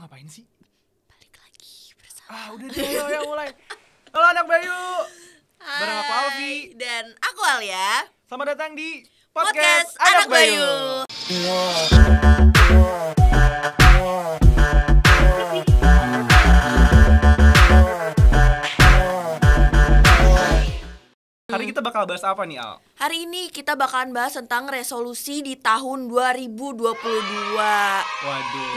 ngapain sih? Balik lagi bersama. Udah deh, ayo mulai. Halo anak Bayu. Bareng aku Alfi dan aku Alia. Selamat datang di Podcast Anak Bayu. Hari kita bakal bahas apa nih, Al? Hari ini kita bakalan bahas tentang resolusi di tahun 2022. Waduh.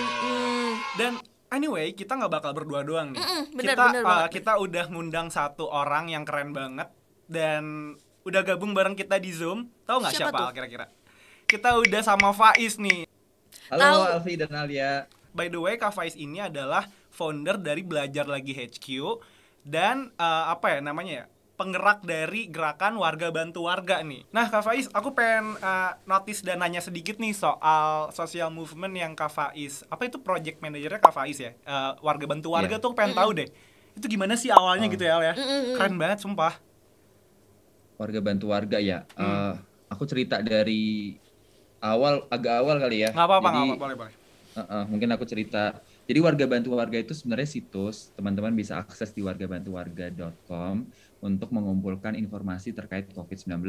Dan anyway, kita nggak bakal berdua doang nih. Bener Kita banget. udah ngundang satu orang yang keren banget dan udah gabung bareng kita di Zoom. Tahu nggak Siapa siapa tuh? Al kira-kira? Kita udah sama Faiz nih. Tahu. Halo Alfi dan Alia. By the way, Kak Faiz ini adalah founder dari Belajar Lagi HQ dan penggerak dari gerakan warga bantu warga nih. Nah, Kak Faiz, aku pengen notice dan nanya sedikit nih soal social movement yang Kak Faiz. Apa itu project manajernya Kak Faiz ya? Warga bantu warga tuh pengen tahu deh. Itu gimana sih awalnya gitu ya, Al ya? Keren banget, sumpah. Warga bantu warga ya. Aku cerita dari agak awal kali ya. Nggak apa-apa, Jadi, nggak apa-apa, boleh. mungkin aku cerita. Jadi warga bantu warga itu sebenarnya situs, teman-teman bisa akses di wargabantuwarga.com untuk mengumpulkan informasi terkait COVID-19.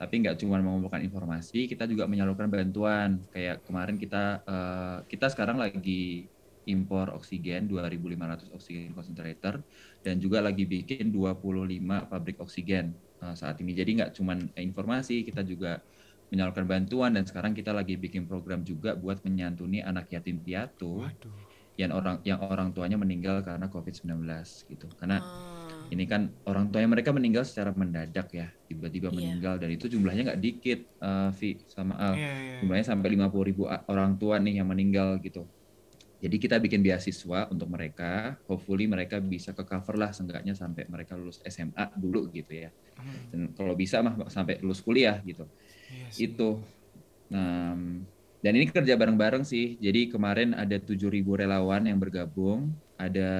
Tapi nggak cuma mengumpulkan informasi, kita juga menyalurkan bantuan. Kayak kemarin kita sekarang lagi impor oksigen 2.500 oksigen concentrator dan juga lagi bikin 25 pabrik oksigen saat ini. Jadi nggak cuma informasi, kita juga menyalurkan bantuan dan sekarang kita lagi bikin program juga buat menyantuni anak yatim piatu yang orang tuanya meninggal karena COVID-19 gitu. Karena ini kan orang tuanya mereka meninggal secara mendadak ya, tiba-tiba meninggal dan itu jumlahnya nggak dikit, Vi sama Al. Jumlahnya sampai 50.000 orang tua nih yang meninggal gitu. Jadi kita bikin beasiswa untuk mereka, hopefully mereka bisa ke-cover lah seenggaknya sampai mereka lulus SMA dulu gitu ya. Dan kalau bisa mah sampai lulus kuliah gitu. Itu. Nah, dan ini kerja bareng-bareng sih. Jadi kemarin ada 7.000 relawan yang bergabung, ada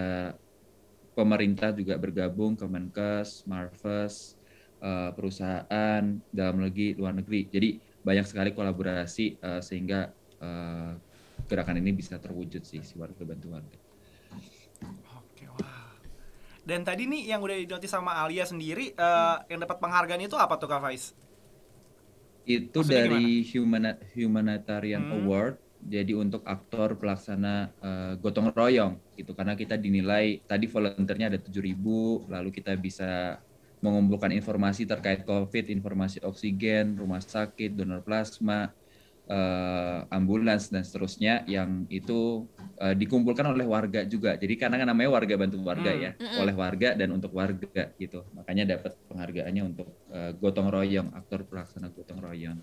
pemerintah juga bergabung, Kemenkes, Marves, perusahaan dalam negeri, luar negeri. Jadi banyak sekali kolaborasi sehingga gerakan ini bisa terwujud sih, si warga bantu warga. Oke, wah. Dan tadi nih yang udah dinotis sama Alia sendiri, yang dapat penghargaan itu apa tuh Kak Faiz? Itu Maksudnya dari Humanitarian Award, jadi untuk aktor pelaksana gotong royong gitu, karena kita dinilai tadi volunteernya ada 7.000, lalu kita bisa mengumpulkan informasi terkait COVID, informasi oksigen, rumah sakit, donor plasma, ambulans dan seterusnya yang itu dikumpulkan oleh warga juga. Jadi karena kan namanya warga bantu warga ya, oleh warga dan untuk warga gitu. Makanya dapat penghargaannya untuk gotong royong, aktor pelaksana gotong royong.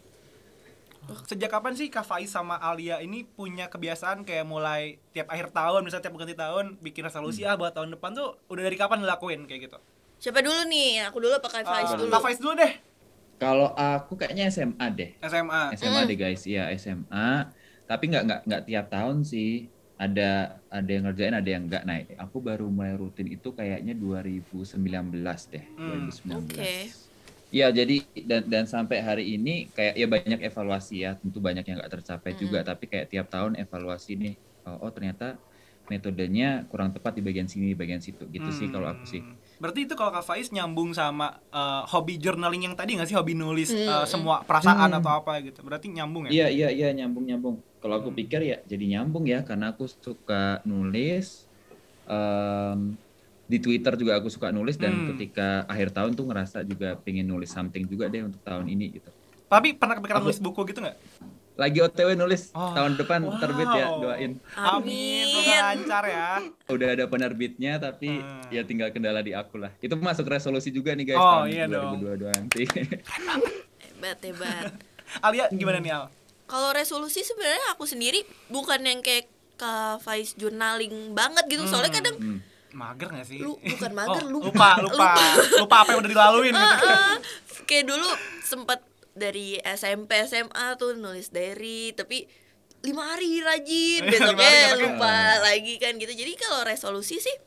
Sejak kapan sih Kak Faiz sama Alia ini punya kebiasaan kayak mulai tiap akhir tahun, misalnya tiap ganti tahun bikin resolusi buat tahun depan tuh udah dari kapan dilakuin kayak gitu? Siapa dulu nih? Aku dulu apa Kak Faiz dulu? Kak Faiz dulu deh. Kalau aku kayaknya SMA deh. SMA deh guys, ya SMA. Tapi nggak tiap tahun sih. Ada yang ngerjain, ada yang nggak. Nah, aku baru mulai rutin itu kayaknya 2019 deh. 2019. Oke. Ya, jadi dan sampai hari ini kayak ya banyak evaluasi ya. Tentu banyak yang nggak tercapai juga. Tapi kayak tiap tahun evaluasi nih. Oh ternyata metodenya kurang tepat di bagian sini, di bagian situ. Gitu sih kalau aku sih. Berarti itu kalau Kak Faiz nyambung sama hobi journaling yang tadi nggak sih? Hobi nulis semua perasaan atau apa gitu. Berarti nyambung ya? Iya, nyambung. Kalau aku pikir ya jadi nyambung ya, karena aku suka nulis. Di Twitter juga aku suka nulis dan ketika akhir tahun tuh ngerasa juga pengen nulis something juga deh untuk tahun ini gitu. Tapi pernah kepikiran nulis buku gitu nggak? Lagi OTW nulis tahun depan terbit ya, doain. Amin, semoga lancar ya. Udah ada penerbitnya tapi ya tinggal kendala di aku lah. Itu masuk resolusi juga nih guys Oh, tahun iya dong. 2022 nanti. Hebat. Alia gimana nih Al? Kalau resolusi sebenarnya aku sendiri bukan yang kayak Kak Faiz journaling banget gitu. Soalnya kadang Mager gak sih? bukan mager, lupa apa yang udah dilaluin gitu. Kayak dulu sempet dari SMP SMA tuh nulis diary, tapi 5 hari rajin, besoknya lupa lagi kan gitu. Jadi kalau resolusi sih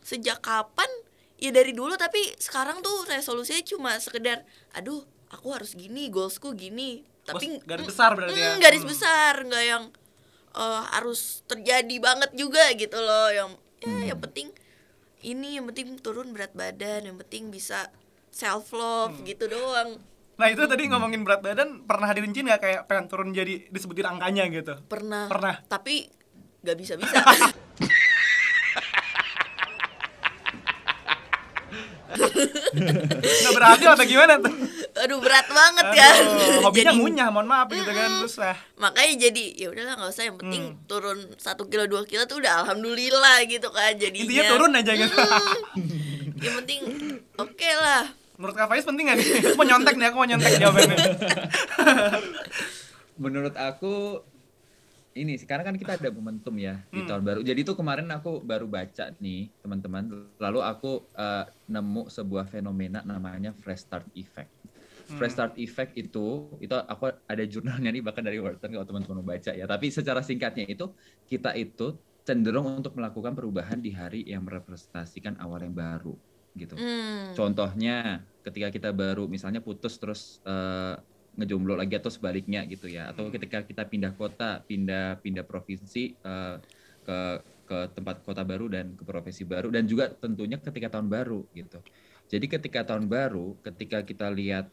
sejak kapan ya dari dulu, tapi sekarang tuh resolusinya cuma sekedar aduh aku harus gini, goalsku gini. Tapi garis besar berarti ya. Garis besar, nggak yang harus terjadi banget juga gitu loh, yang penting yang penting turun berat badan, yang penting bisa self love gitu doang. Nah itu tadi ngomongin berat badan, pernah dirincin nggak kayak pengen turun jadi disebutin angkanya gitu? Pernah. Tapi nggak bisa. Nggak berhasil atau gimana tuh? Aduh, berat banget kan. Hobinya ngunyah, mohon maaf gitu kan, susah. Makanya jadi ya udahlah, nggak usah, yang penting turun 1 kilo 2 kilo tuh udah alhamdulillah gitu kan jadinya. Intinya turun aja gitu. Yang penting oke lah. Menurut Kak Faiz penting nggak nih? Aku mau nyontek jawabannya. Menurut aku ini sekarang kan kita ada momentum ya di tahun baru. Jadi itu kemarin aku baru baca nih teman-teman. Lalu aku nemu sebuah fenomena namanya fresh start effect. Fresh start effect itu aku ada jurnalnya nih bahkan dari Wharton kalau teman-teman mau baca ya. Tapi secara singkatnya itu kita itu cenderung untuk melakukan perubahan di hari yang merepresentasikan awal yang baru gitu. Contohnya ketika kita baru misalnya putus terus ngejomblo lagi atau sebaliknya gitu ya, atau ketika kita pindah kota, pindah provinsi ke tempat kota baru dan ke profesi baru, dan juga tentunya ketika tahun baru gitu. Jadi ketika tahun baru, ketika kita lihat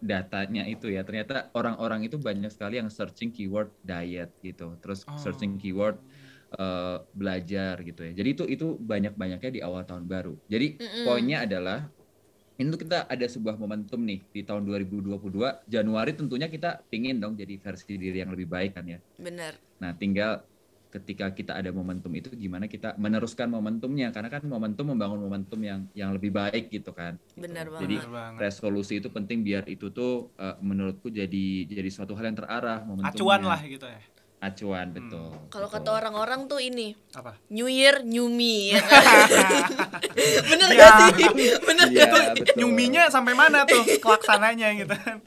datanya itu ya, ternyata orang-orang itu banyak sekali yang searching keyword diet gitu, terus searching keyword belajar gitu ya. Jadi itu banyak-banyaknya di awal tahun baru. Jadi poinnya adalah ini tuh kita ada sebuah momentum nih di tahun 2022 Januari, tentunya kita pingin dong jadi versi diri yang lebih baik kan ya. Benar. Nah tinggal ketika kita ada momentum itu gimana kita meneruskan momentumnya, karena kan momentum membangun momentum yang lebih baik gitu kan. Benar banget. Jadi resolusi itu penting biar itu tuh menurutku jadi suatu hal yang terarah momentumnya. Acuan lah gitu ya. Acuan, betul. Kalau kata orang-orang tuh ini apa? New Year, New Me. Ya kan? Bener gak sih? Bener ya, gak? Nyuminya sampai mana tuh kelaksananya gitu kan?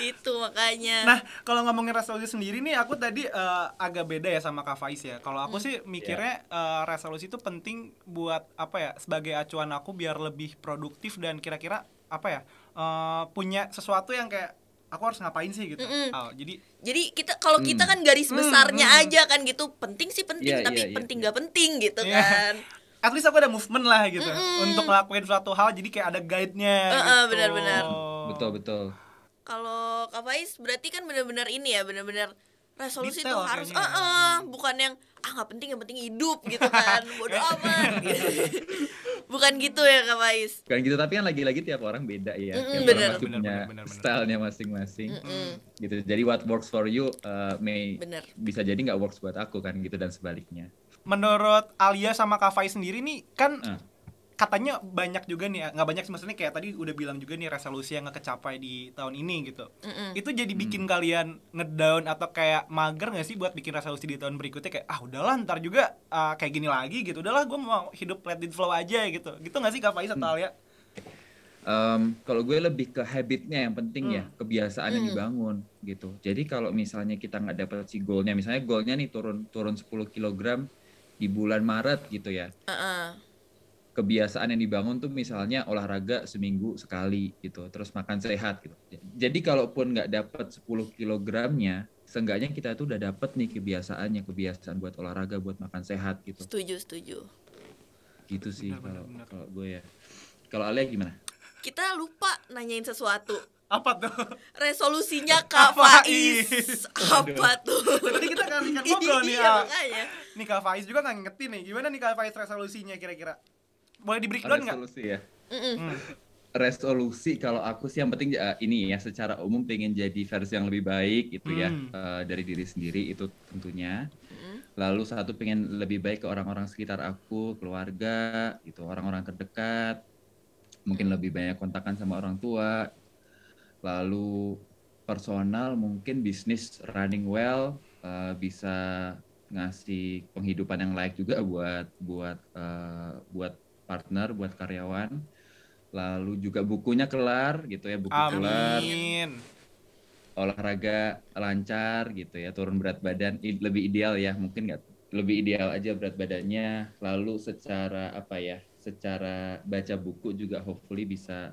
Itu makanya. Nah, kalau ngomongin resolusi sendiri nih, aku tadi agak beda ya sama Kak Faiz ya. Kalau aku sih mikirnya resolusi itu penting buat apa ya? Sebagai acuan aku biar lebih produktif dan kira-kira apa ya? Punya sesuatu yang kayak aku harus ngapain sih gitu. Jadi kita kalau kita kan garis besarnya aja kan gitu, penting sih penting, tapi penting nggak penting gitu kan. At least aku ada movement lah gitu untuk ngelakuin suatu hal, jadi kayak ada guide-nya gitu. Benar-benar. Betul. Kalau Kak Faiz berarti kan benar-benar ini ya, benar-benar resolusi detail tuh harus bukan yang nggak penting, yang penting hidup gitu kan, bodo amat gitu. Bukan gitu ya Kak Faiz. Bukan gitu, tapi kan lagi-lagi tiap orang beda ya. Tiap bener. orang masih punya stylenya masing-masing. Gitu. Jadi what works for you bisa jadi nggak works buat aku kan gitu, dan sebaliknya. Menurut Alia sama Kak Faiz sendiri nih kan katanya banyak juga nih, nggak banyak sih, maksudnya kayak tadi udah bilang juga nih resolusi yang nggak kecapai di tahun ini gitu. Itu jadi bikin kalian ngedown atau kayak mager nggak sih buat bikin resolusi di tahun berikutnya, kayak udahlah ntar juga kayak gini lagi gitu, udahlah gue mau hidup let it flow aja gitu nggak sih Kak Faiz atau Alia? Kalau gue lebih ke habitnya yang penting ya, kebiasaan yang dibangun gitu. Jadi kalau misalnya kita nggak dapet si goalnya, misalnya goalnya nih turun 10 kg di bulan Maret gitu ya. Kebiasaan yang dibangun tuh misalnya olahraga seminggu sekali gitu, terus makan sehat gitu. Jadi kalaupun nggak dapat 10 kilogramnya, seenggaknya kita tuh udah dapat nih kebiasaan buat olahraga, buat makan sehat gitu. Setuju. Gitu sih kalau gue ya. Kalau Alia gimana? Kita lupa nanyain sesuatu. Apa tuh? Resolusinya Kak Faiz. Apa tuh? Tadi kita kasihkan ngobrol nih. Makanya. Nih Kak Faiz juga nggak ngerti nih. Gimana nih Kak Faiz resolusinya kira-kira? Boleh di breakdown nggak? Resolusi ya. Resolusi kalau aku sih yang penting ini ya, secara umum pengen jadi versi yang lebih baik gitu ya, dari diri sendiri itu tentunya. Lalu satu pengen lebih baik ke orang-orang sekitar aku, keluarga gitu, orang-orang terdekat. Mungkin lebih banyak kontakan sama orang tua. Lalu personal mungkin bisnis running well, bisa ngasih penghidupan yang layak juga buat partner, buat karyawan. Lalu juga bukunya kelar gitu ya, kelar. Olahraga lancar gitu ya, turun berat badan lebih ideal ya, mungkin nggak lebih ideal aja berat badannya. Lalu secara baca buku juga hopefully bisa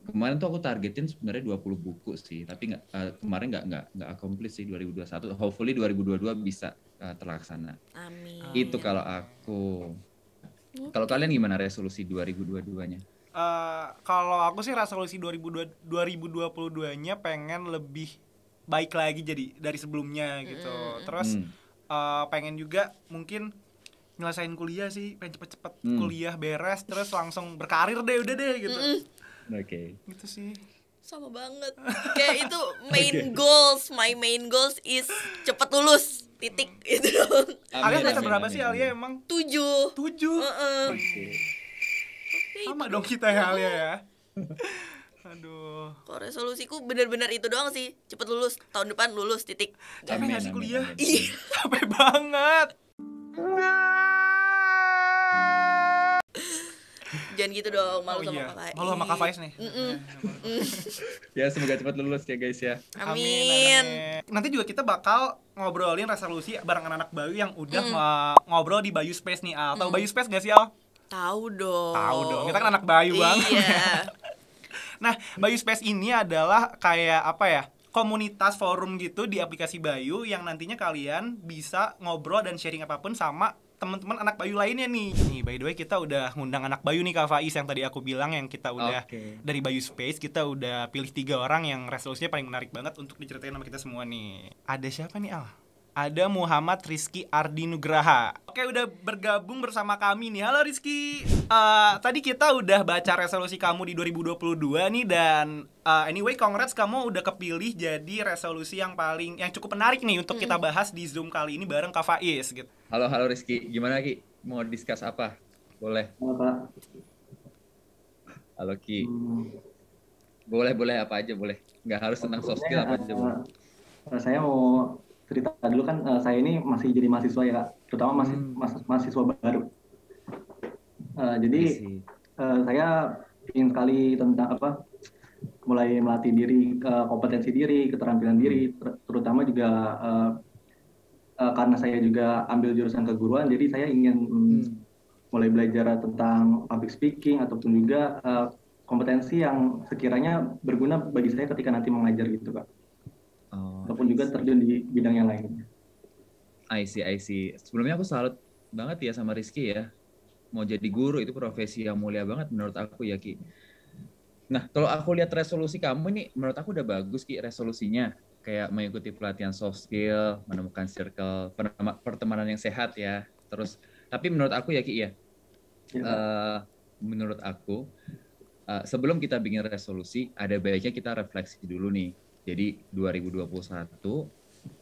Kemarin tuh aku targetin sebenarnya 20 buku sih, tapi kemarin nggak accomplish sih 2021. Hopefully 2022 bisa terlaksana. Amin. Itu kalau aku. Kalau kalian gimana resolusi 2022-nya? Kalau aku sih resolusi 2022-nya pengen lebih baik lagi jadi dari sebelumnya gitu. Terus pengen juga mungkin nyelesain kuliah sih, pengen cepet-cepet kuliah beres terus langsung berkarir deh, udah deh gitu. Oke. Gitu sih. Sama banget. Kayak itu goals, my main goals is cepet lulus. Titik itu dong. Alia semester berapa sih Alia emang? 7. Sama dong kita ya Alia ya. Aduh. Kalau resolusiku bener-bener itu doang sih. Cepet lulus, tahun depan lulus, titik. Capek gak sih kuliah? Iya. Capek banget. Jangan gitu dong, malu sama Kak Faiz. Malu sama Kak Faiz nih. Ya semoga cepat lulus ya guys ya. Amin. Nanti juga kita bakal ngobrolin resolusi bareng anak-anak Bayu yang udah ngobrol di Bayu Space nih Al. Tahu Bayu Space gak sih Al? Tahu dong. Tahu dong. Kita kan anak Bayu banget. Iya. Nah, Bayu Space ini adalah kayak apa ya? Komunitas forum gitu di aplikasi Bayu yang nantinya kalian bisa ngobrol dan sharing apapun sama teman-teman anak Bayu lainnya nih. Nih, by the way kita udah ngundang anak Bayu nih Kak Faiz yang tadi aku bilang yang kita udah dari Bayu Space kita udah pilih 3 orang yang resolusinya paling menarik banget untuk diceritain sama kita semua nih. Ada siapa nih Al? Ada Muhammad Rizky Ardi Nugraha. Oke, udah bergabung bersama kami nih. Halo Rizky. Tadi kita udah baca resolusi kamu di 2022 nih dan anyway congrats kamu udah kepilih jadi resolusi yang cukup menarik nih untuk kita bahas di Zoom kali ini bareng Kak Faiz gitu. Halo Rizky, gimana Ki? Mau discuss apa? Boleh. Halo Kak. Halo Ki. Boleh apa aja boleh. Nggak harus tentang soft skill apa aja boleh. Saya mau cerita dulu kan, saya ini masih jadi mahasiswa ya Kak, terutama mahasiswa baru. Jadi saya ingin sekali tentang mulai melatih diri, kompetensi diri, keterampilan diri, terutama juga karena saya juga ambil jurusan keguruan, jadi saya ingin mulai belajar tentang public speaking ataupun juga kompetensi yang sekiranya berguna bagi saya ketika nanti mengajar gitu Kak. Ataupun juga terjun di bidang yang lainnya. I see. Sebelumnya aku salut banget ya sama Rizky ya. Mau jadi guru itu profesi yang mulia banget menurut aku ya Ki. Nah kalau aku lihat resolusi kamu ini menurut aku udah bagus Ki resolusinya. Kayak mengikuti pelatihan soft skill, menemukan circle pertemanan yang sehat ya. Terus tapi menurut aku ya Ki ya. Menurut aku sebelum kita bikin resolusi ada baiknya kita refleksi dulu nih. Jadi 2021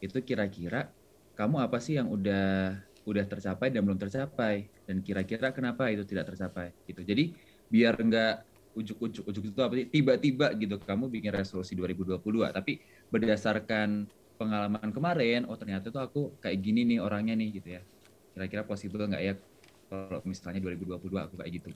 itu kira-kira kamu apa sih yang udah tercapai dan belum tercapai dan kira-kira kenapa itu tidak tercapai gitu. Jadi biar nggak ujuk itu apa sih tiba-tiba gitu kamu bikin resolusi 2022 tapi berdasarkan pengalaman kemarin ternyata tuh aku kayak gini nih orangnya nih gitu ya. Kira-kira possible nggak ya kalau misalnya 2022 aku kayak gitu.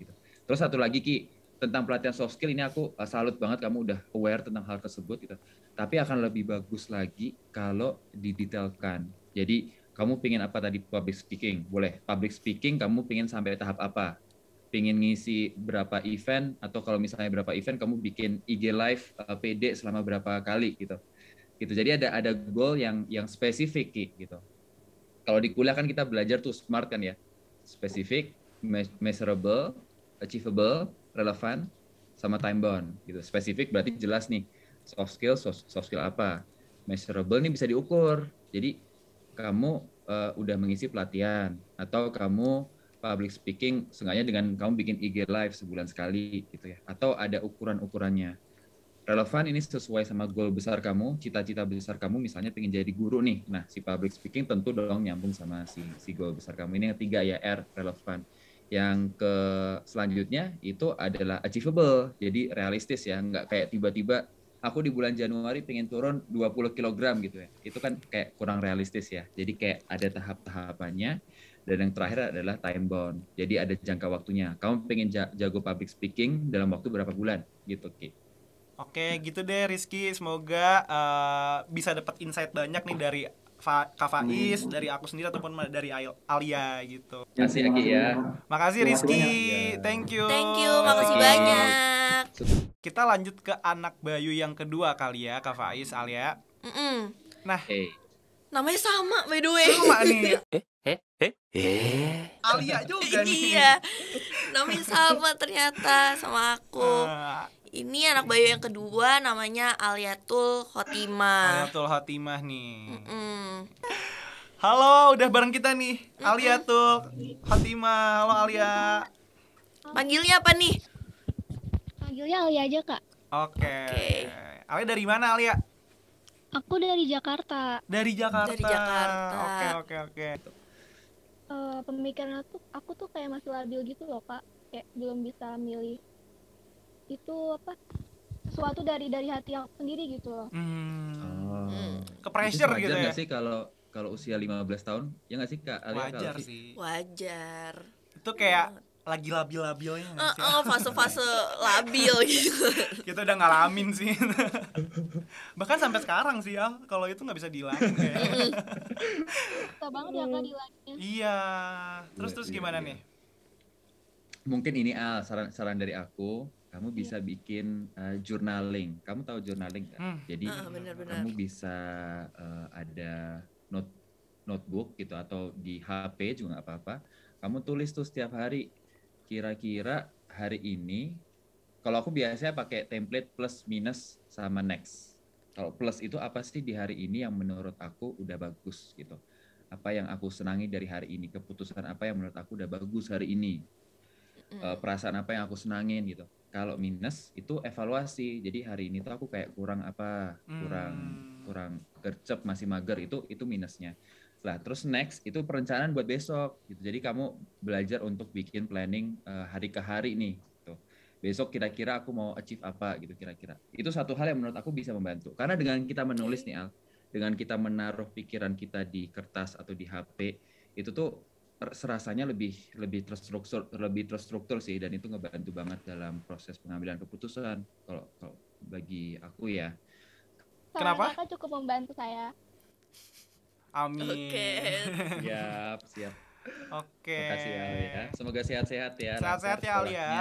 Terus satu lagi Ki tentang pelatihan soft skill ini aku salut banget kamu udah aware tentang hal tersebut gitu. Tapi akan lebih bagus lagi kalau didetailkan. Jadi kamu pengen apa tadi public speaking? Boleh. Public speaking kamu pengen sampai tahap apa? Pengen ngisi berapa event atau kalau misalnya berapa event kamu bikin IG live PD selama berapa kali gitu. Jadi ada goal yang spesifik gitu. Kalau di kuliah kan kita belajar tuh SMART kan ya. Specific, measurable, achievable, relevan, sama time bound gitu. Spesifik berarti jelas nih soft skill apa, measurable nih bisa diukur. Jadi kamu udah mengisi pelatihan atau kamu public speaking seenggaknya dengan kamu bikin IG live sebulan sekali gitu ya, atau ada ukurannya. Relevan ini sesuai sama goal besar kamu, cita-cita besar kamu, misalnya pengen jadi guru nih. Nah si public speaking tentu dong nyambung sama si goal besar kamu. Ini yang ketiga ya, R, relevan. Yang ke selanjutnya itu adalah achievable, jadi realistis ya, nggak kayak tiba-tiba aku di bulan Januari pengen turun 20 kg gitu ya, itu kan kayak kurang realistis ya. Jadi kayak ada tahap-tahapannya dan yang terakhir adalah time bound, jadi ada jangka waktunya. Kamu pengen jago public speaking dalam waktu berapa bulan gitu Ki. Oke gitu deh Rizky, semoga bisa dapat insight banyak nih dari Kak Faiz, dari aku sendiri ataupun dari Alia gitu. Makasih ya Ki ya. Makasih Rizky, thank you. Makasih banyak. kita lanjut ke anak Bayu yang kedua kali ya, Kak Faiz, Alia. Nah, namanya sama by the way. sama nih. Alia juga nih. Iya, namanya sama ternyata sama aku. Ini anak Bayu yang kedua, namanya Aliatul Khotimah. Aliatul Khotimah nih. Halo, udah bareng kita nih, Aliatul Khotimah. Halo Alia. Panggilnya apa nih? Panggilnya Alia aja, Kak. Oke. Alia dari mana, Alia? Aku dari Jakarta. Dari Jakarta. Dari Jakarta. Oke. Pemikiran aku tuh kayak masih labil gitu loh, Kak. Kayak belum bisa milih itu apa sesuatu dari hati aku sendiri gitu loh. Ke pressure gitu ya. Wajar nggak sih kalau usia 15 tahun? Ya nggak sih, Kak? Alia, wajar sih. Wajar. Itu kayak lagi labil-labilnya. Fase-fase labil gitu. Kita udah ngalamin sih. Bahkan sampai sekarang sih ya, kalau itu nggak bisa dihilangin kayak. Susah banget ya, Kak, dihilangin. Iya. Terus gimana nih? Mungkin ini saran dari aku, kamu bisa bikin journaling. Kamu tahu journaling nggak? Jadi benar-benar. kamu bisa ada notebook gitu atau di HP juga nggak apa-apa. Kamu tulis tuh setiap hari. Kira-kira hari ini, kalau aku biasanya pakai template plus minus sama next. Kalau plus itu apa sih di hari ini yang menurut aku udah bagus gitu. Apa yang aku senangi dari hari ini, keputusan apa yang menurut aku udah bagus hari ini. Perasaan apa yang aku senangin gitu. Kalau minus itu evaluasi. Jadi hari ini tuh aku kayak kurang gercep, masih mager, itu minusnya. Lah, terus next itu perencanaan buat besok gitu. Jadi kamu belajar untuk bikin planning hari ke hari nih gitu. Besok kira-kira aku mau achieve apa gitu kira-kira. Itu satu hal yang menurut aku bisa membantu. Karena dengan kita menulis nih Al, dengan kita menaruh pikiran kita di kertas atau di HP, itu tuh serasanya lebih terstruktur sih, dan itu ngebantu banget dalam proses pengambilan keputusan kalau bagi aku ya. Kenapa? Kakak cukup membantu saya. Amin. Siap. Oke. Makasih ya Alia. Semoga sehat-sehat ya. Sehat-sehat ya Alia.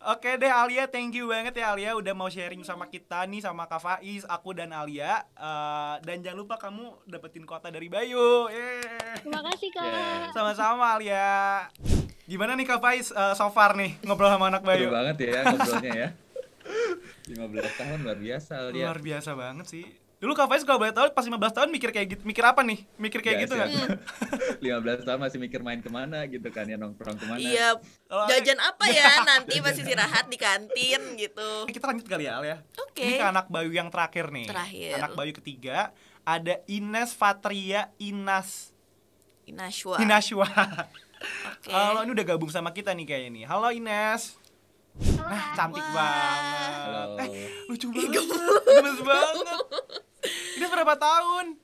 Oke deh Alia, thank you banget ya Alia udah mau sharing sama kita nih, sama Kak Faiz, aku dan Alia. Dan jangan lupa kamu dapetin kuota dari Bayu. Terima kasih, Kak. Sama-sama Alia. Gimana nih Kak Faiz so far nih ngobrol sama anak Bayu? Seru banget ya ngobrolnya ya. 15 tahun luar biasa Alia. Luar biasa banget sih. Dulu Kak Faiz kalau boleh tahu pas 15 tahun mikir kayak gitu, mikir apa nih? Mikir kayak gitu enggak? 15 tahun masih mikir main kemana gitu kan ya, nongkrong kemana. Iya. Jajan apa ya nanti masih istirahat di kantin gitu. Kita lanjut kali ya Al ya. Oke. Ini ke anak Bayu yang terakhir nih. Anak Bayu ketiga ada Ines Fatria Inashwa. Oke. Halo, ini udah gabung sama kita nih kayaknya nih. Halo Ines. Halo, Nah, Kak. cantik banget. Halo. Lucu banget. Gemes banget. Ini berapa tahun?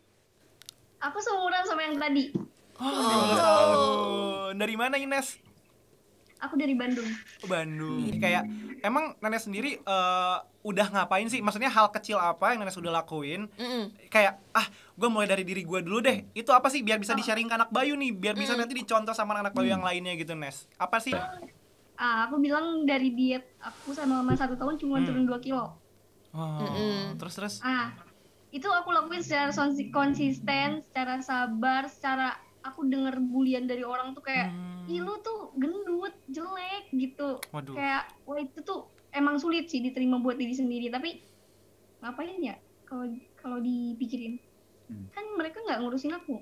Aku seumuran sama yang tadi. 15 tahun. Dari mana Ines? Aku dari Bandung. Bandung. Kayak emang Nenek sendiri udah ngapain sih? Maksudnya hal kecil apa yang Nenek sudah lakuin? Kayak gue mulai dari diri gue dulu deh. Itu apa sih biar bisa di-sharing ke anak Bayu nih, biar bisa nanti dicontoh sama anak Bayu yang lainnya gitu, Nes. Apa sih? Aku bilang dari diet aku selama 1 tahun cuma turun 2 kilo. Terus. Itu aku lakuin secara konsisten, secara sabar, secara aku denger bulian dari orang tuh kayak, ih lu tuh gendut, jelek gitu. Waduh. Kayak, wah itu tuh emang sulit sih diterima buat diri sendiri. Tapi ngapain ya kalau dipikirin? Kan mereka nggak ngurusin aku.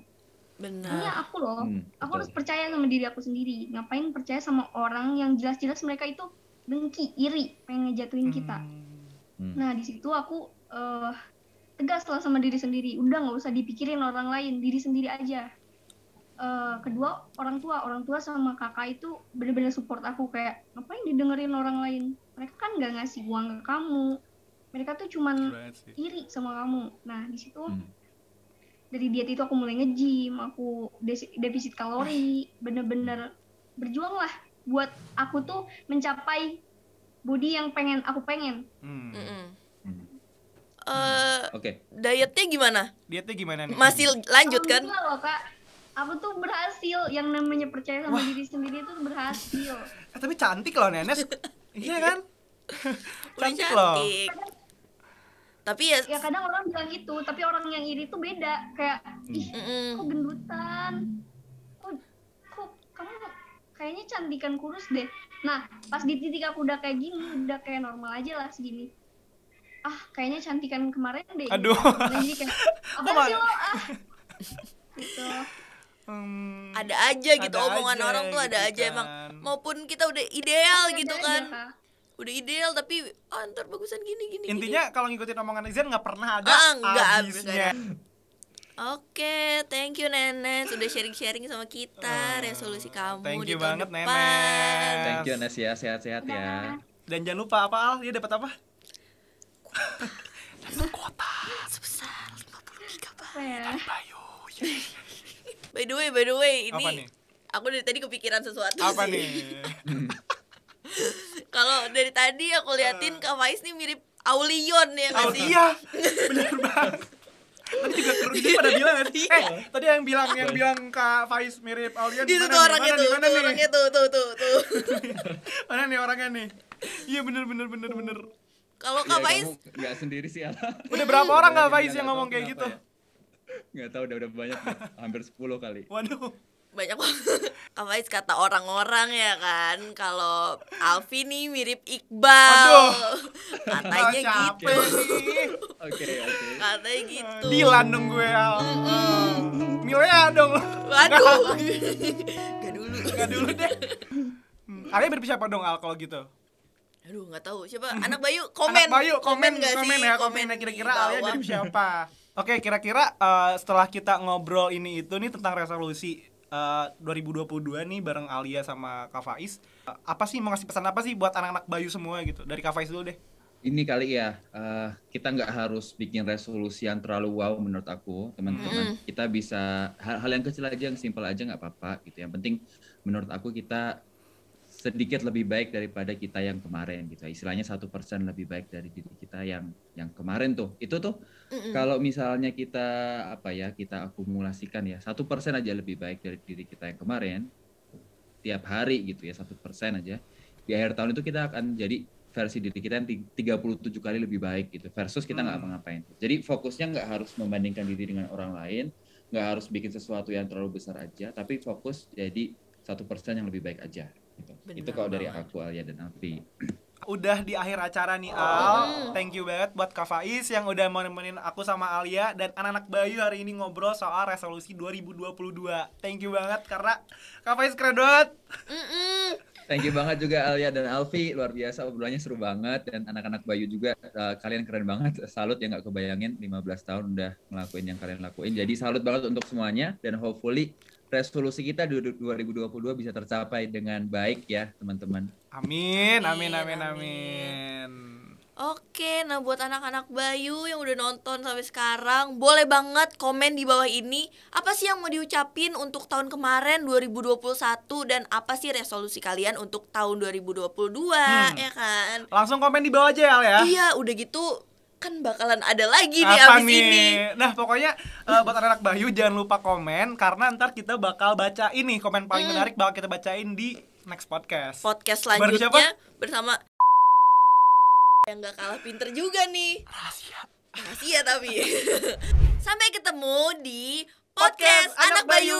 Ini aku loh. Aku harus percaya sama diri aku sendiri. Ngapain percaya sama orang yang jelas-jelas mereka itu dengki, iri, pengen ngejatuhin kita. Nah di situ aku tegas lah sama diri sendiri. Udah nggak usah dipikirin orang lain, diri sendiri aja. Kedua, orang tua sama kakak itu bener-bener support aku. Kayak ngapain didengerin orang lain, mereka kan nggak ngasih uang ke kamu, mereka tuh cuman iri sama kamu. Nah di situ dari diet itu aku mulai nge-gym, aku defisit kalori, bener-bener berjuang lah buat aku tuh mencapai body yang aku pengen. Dietnya gimana? Dietnya gimana nih? Masih lanjut kan? Alhamdulillah loh Kak, aku tuh berhasil. Yang namanya percaya sama diri sendiri tuh berhasil. Tapi cantik loh Nenes. Iya kan? Cantik loh. Tapi ya kadang orang bilang gitu, tapi orang yang iri tuh beda. Kayak ih, kok gendutan, kok kamu kayaknya cantikan kurus deh. Nah, pas di titik aku udah kayak gini, udah kayak normal aja lah segini. Kayaknya cantikan kemarin deh. Aduh. Gitu. Jadi kayak apa sih lo? Gitu. Ada aja gitu omongan aja, orang tuh gitu ada aja kan. Emang maupun kita udah ideal gitu kan aja. Udah ideal tapi ntar bagusan gini intinya kalau ngikutin omongan netizen nggak pernah ada habisnya. Oke, thank you Nenek sudah sharing sama kita resolusi kamu thank you di tahun banget depan. Nenek. Thank you Nes ya, sehat-sehat ya. Dan jangan lupa apa Al, dia dapat apa? Dapat kuota sebesar 50 GB dari Bayu. By the way, ini aku dari tadi kepikiran sesuatu. Apa sih. nih? Kalau dari tadi aku liatin Kak Faiz nih mirip Aulion ya nggak sih? Iya, bener banget. Tadi juga kerugian pada bilang kan? Tadi yang bilang Kak Faiz mirip Aulion. Itu tuh orangnya tuh. Mana nih orangnya nih? Iya bener. Kalau Kak Faiz nggak sendiri sih Ala. Udah berapa orang Kak Faiz yang ngomong kayak gitu? Nggak tahu, udah banyak nih. Hampir 10 kali. Waduh. Banyak banget. Kak Faiz kata orang-orang ya kan kalau Alfi nih mirip Iqbal. Aduh. Katanya gitu. Oke. Katanya gitu. Dilan dong gue Al. Milea dong. Waduh. Gak dulu deh. Alia mirip siapa dong Al kalau gitu? Aduh nggak tahu siapa. Anak Bayu komen. Komen nggak sih? Komen kira-kira Alia mirip siapa? Oke, kira-kira setelah kita ngobrol ini itu nih tentang resolusi 2022 nih bareng Alia sama Kak Faiz, apa sih mau ngasih pesan apa sih buat anak-anak Bayu semua gitu? Dari Kak Faiz dulu deh. Ini kali ya, kita nggak harus bikin resolusi yang terlalu wow menurut aku, teman-teman. Kita bisa hal yang kecil aja, yang simpel aja nggak apa-apa gitu. Yang penting menurut aku kita sedikit lebih baik daripada kita yang kemarin gitu. Istilahnya 1% lebih baik dari diri kita yang kemarin tuh. Itu tuh kalau misalnya kita kita akumulasikan ya 1% aja lebih baik dari diri kita yang kemarin tiap hari gitu ya, 1% aja. Di akhir tahun itu kita akan jadi versi diri kita yang 37 kali lebih baik gitu versus kita nggak apa-ngapain. Jadi fokusnya nggak harus membandingkan diri dengan orang lain, nggak harus bikin sesuatu yang terlalu besar aja, tapi fokus jadi 1% yang lebih baik aja. Gitu. Itu kalau dari aku, Alia dan Alfi. Udah di akhir acara nih Al. Thank you banget buat Kak Faiz yang udah mau nemenin aku sama Alia dan anak-anak Bayu hari ini ngobrol soal resolusi 2022. Thank you banget karena Kak Faiz keren banget. Thank you banget juga Alia dan Alfi, luar biasa obrolannya seru banget, dan anak-anak Bayu juga kalian keren banget. Salut ya, nggak kebayangin 15 tahun udah ngelakuin yang kalian lakuin. Jadi salut banget untuk semuanya dan hopefully resolusi kita 2022 bisa tercapai dengan baik ya teman-teman. Amin. Oke, nah buat anak-anak Bayu yang udah nonton sampai sekarang, boleh banget komen di bawah ini apa sih yang mau diucapin untuk tahun kemarin 2021 dan apa sih resolusi kalian untuk tahun 2022 ya kan? Langsung komen di bawah aja ya. Iya, udah gitu kan bakalan ada lagi nih abis ini. Nah pokoknya buat anak-anak Bayu jangan lupa komen karena ntar kita bakal baca ini komen paling menarik bakal kita bacain di next podcast. Podcast selanjutnya bersama yang gak kalah pinter juga nih. Rahasia tapi. Sampai ketemu di podcast Anak Bayu